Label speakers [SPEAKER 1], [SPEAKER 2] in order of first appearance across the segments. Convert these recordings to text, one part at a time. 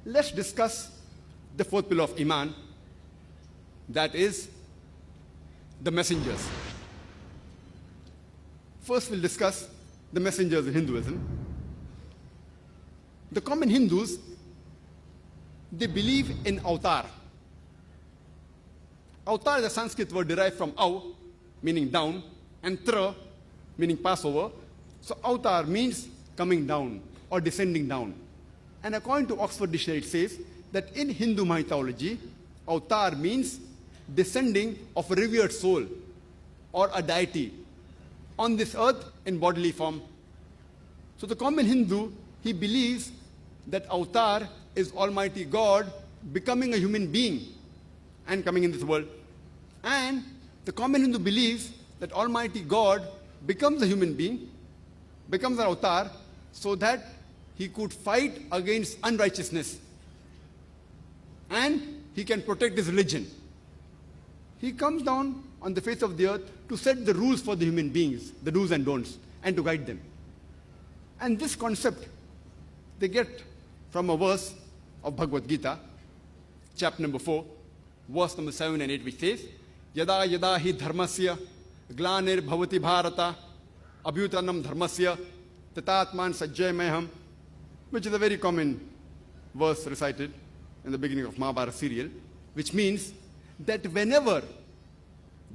[SPEAKER 1] Let's discuss the fourth pillar of Iman, that is the messengers. First, we'll discuss the messengers in Hinduism. The common Hindus, they believe in avatar. Avatar is a Sanskrit word derived from av, meaning down, and tra, meaning Passover. So avatar means coming down or descending down. And according to Oxford Dictionary, it says that in Hindu mythology, avatar means descending of a revered soul or a deity on this earth in bodily form. So the common Hindu, he believes that avatar is Almighty God becoming a human being and coming in this world. And the common Hindu believes that Almighty God becomes a human being, becomes an avatar, so that he could fight against unrighteousness and he can protect his religion. He comes down on the face of the earth to set the rules for the human beings, the do's and don'ts, and to guide them. And this concept they get from a verse of Bhagavad Gita, chapter number 4, verse number 7 and 8, which says, Yada yada hi dharmasya glanir bhavati bharata abhyutanam dharmasya tatatman sajjayameham, which is a very common verse recited in the beginning of Mahabharata serial, which means that whenever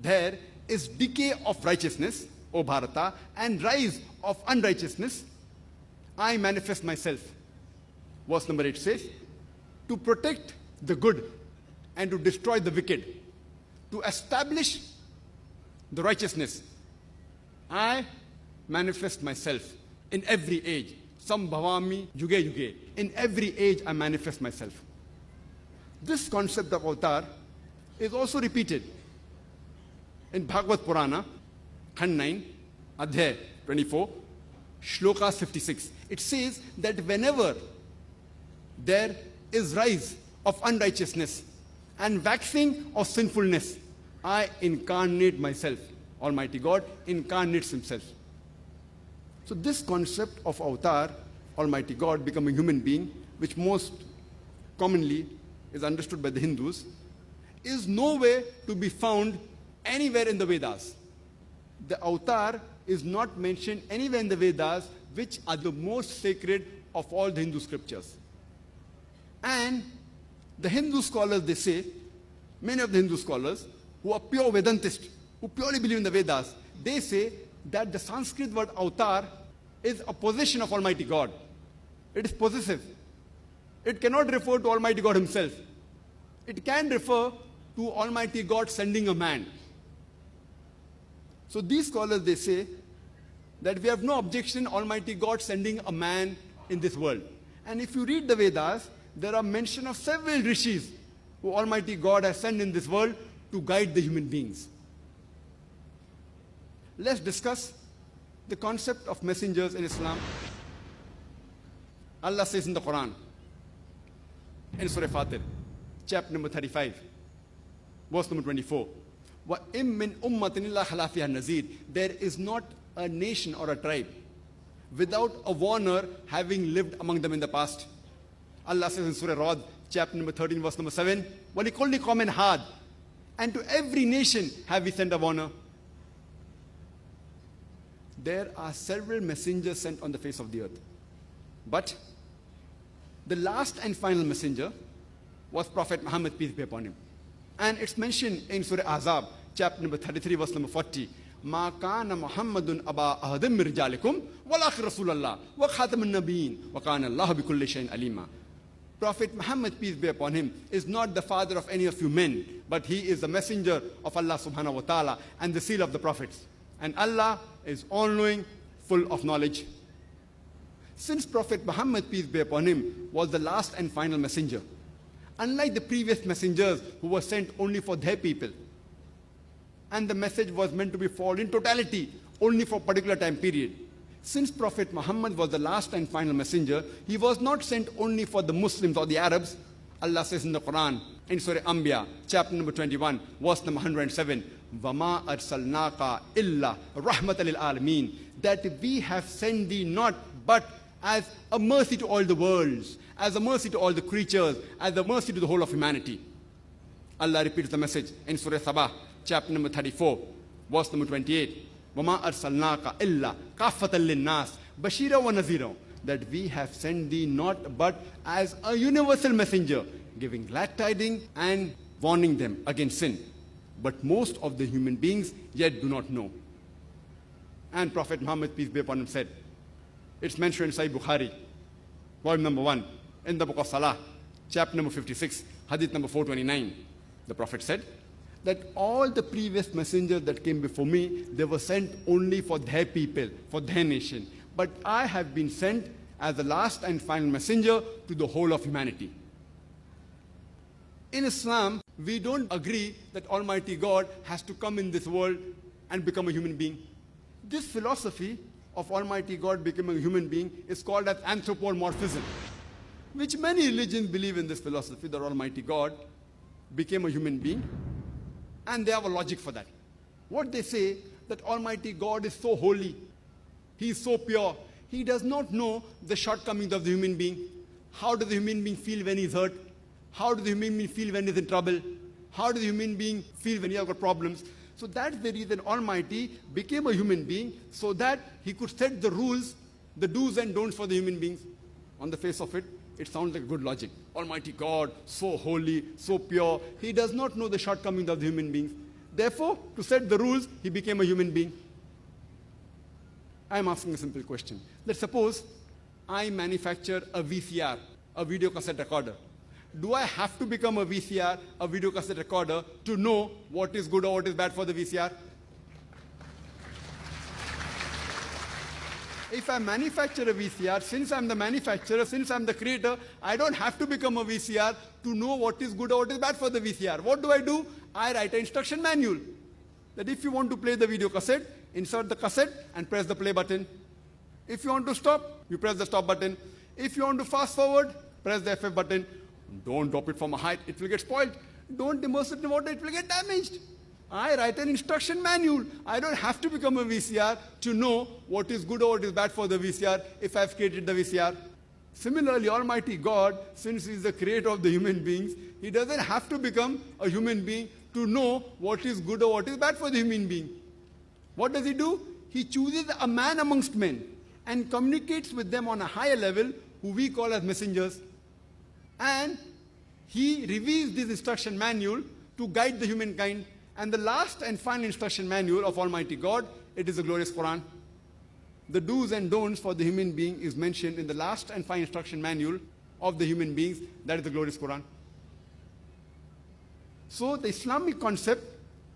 [SPEAKER 1] there is decay of righteousness, O Bharata, and rise of unrighteousness, I manifest myself. Verse number 8 says, to protect the good and to destroy the wicked, to establish the righteousness, I manifest myself in every age. Sambhavami yuge yuge. In every age I manifest myself. This concept of avatar is also repeated in Bhagavad Purana, Khand 9, Adhyay 24, Shloka 56. It says that whenever there is rise of unrighteousness and waxing of sinfulness, I incarnate myself. Almighty God incarnates himself. So this concept of avatar, Almighty God becoming a human being, which most commonly is understood by the Hindus, is nowhere to be found anywhere in the Vedas. The avatar is not mentioned anywhere in the Vedas, which are the most sacred of all the Hindu scriptures. And the Hindu scholars, they say, many of the Hindu scholars who are pure Vedantists, who purely believe in the Vedas, they say that the Sanskrit word avatar is a possession of Almighty God. It is possessive. It cannot refer to Almighty God himself. It can refer to Almighty God sending a man. So these scholars, they say that we have no objection Almighty God sending a man in this world. And if you read the Vedas, there are mention of several rishis who Almighty God has sent in this world to guide the human beings. Let's discuss the concept of messengers in Islam. Allah says in the Quran, in Surah Fatir, chapter number 35, verse number 24, وَإِم مِّنْ أُمَّةٍ إِلَّا خَلَا فِيهَا النَّذِيرٌ. There is not a nation or a tribe without a warner having lived among them in the past. Allah says in Surah Ra'd, chapter number 13, verse number 7, وَلِكُلِّ قَوْمٍ هَادٍ. And to every nation have we sent a warner. There are several messengers sent on the face of the earth. But the last and final messenger was Prophet Muhammad, peace be upon him. And it's mentioned in Surah Ahzab, chapter number 33, verse number 40. مَا كَانَ مُحَمَّدٌ أَبَا أَحَدٍ مِّن رِجَالِكُمْ وَلَٰكِنَّ رَسُولَ اللَّهِ وَخَاتَمَ النَّبِيِّينَ وَكَانَ اللَّهُ بِكُلِّ شَيْءٍ عَلِيمًا. Prophet Muhammad, peace be upon him, is not the father of any of you men, but he is the messenger of Allah subhanahu wa ta'ala and the seal of the prophets. And Allah is all-knowing, full of knowledge. Since Prophet Muhammad, peace be upon him, was the last and final messenger, unlike the previous messengers who were sent only for their people, and the message was meant to be followed in totality, only for a particular time period. Since Prophet Muhammad was the last and final messenger, he was not sent only for the Muslims or the Arabs. Allah says in the Quran, in Surah Anbiya, chapter number 21, verse number 107, وَمَا أَرْسَلْنَاكَ إِلَّا رَحْمَةً لِلْعَالَمِينَ. That we have sent thee not but as a mercy to all the worlds, as a mercy to all the creatures, as a mercy to the whole of humanity. Allah repeats the message in Surah Sabah, chapter number 34, verse number 28. وَمَا أَرْسَلْنَاكَ إِلَّا كَافَّةً لِلنَّاسِ بَشِيرًا وَنَذِيرًا. That we have sent thee not but as a universal messenger, giving glad tidings and warning them against sin. But most of the human beings yet do not know. And Prophet Muhammad, peace be upon him, said, it's mentioned in Sahih Bukhari, volume number 1, in the book of Salah, chapter number 56, hadith number 429. The Prophet said that all the previous messengers that came before me, they were sent only for their people, for their nation. But I have been sent as the last and final messenger to the whole of humanity. In Islam, we don't agree that Almighty God has to come in this world and become a human being. This philosophy of Almighty God becoming a human being is called as anthropomorphism, which many religions believe in this philosophy that Almighty God became a human being, and they have a logic for that. What they say, that Almighty God is so holy, He is so pure, He does not know the shortcomings of the human being. How does the human being feel when he's hurt? How does the human being feel when he's in trouble? How does the human being feel when he has got problems? So that's the reason Almighty became a human being, so that He could set the rules, the do's and don'ts for the human beings. On the face of it, it sounds like good logic. Almighty God, so holy, so pure, He does not know the shortcomings of the human beings. Therefore, to set the rules, He became a human being. I am asking a simple question. Let's suppose I manufacture a VCR, a video cassette recorder. Do I have to become a VCR, a video cassette recorder, to know what is good or what is bad for the VCR? If I manufacture a VCR, since I'm the manufacturer, since I'm the creator, I don't have to become a VCR to know what is good or what is bad for the VCR. What do? I write an instruction manual. That if you want to play the video cassette, insert the cassette and press the play button. If you want to stop, you press the stop button. If you want to fast forward, press the FF button. Don't drop it from a height, it will get spoiled. Don't immerse it in water, it will get damaged. I write an instruction manual. I don't have to become a VCR to know what is good or what is bad for the VCR if I've created the VCR. Similarly, Almighty God, since He is the creator of the human beings, He doesn't have to become a human being to know what is good or what is bad for the human being. What does He do? He chooses a man amongst men and communicates with them on a higher level, who we call as messengers. And He reveals this instruction manual to guide the humankind. And the last and final instruction manual of Almighty God, it is the glorious Quran. The do's and don'ts for the human being is mentioned in the last and final instruction manual of the human beings, that is the glorious Quran. So the Islamic concept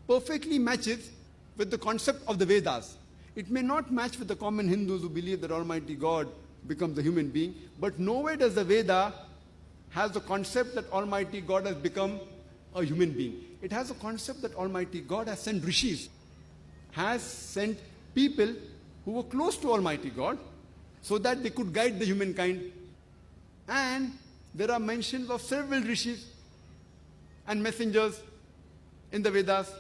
[SPEAKER 1] perfectly matches with the concept of the Vedas. It may not match with the common Hindus who believe that Almighty God becomes a human being, but nowhere does the Veda has the concept that Almighty God has become a human being. It has a concept that Almighty God has sent rishis, has sent people who were close to Almighty God so that they could guide the humankind. And there are mentions of several rishis and messengers in the Vedas.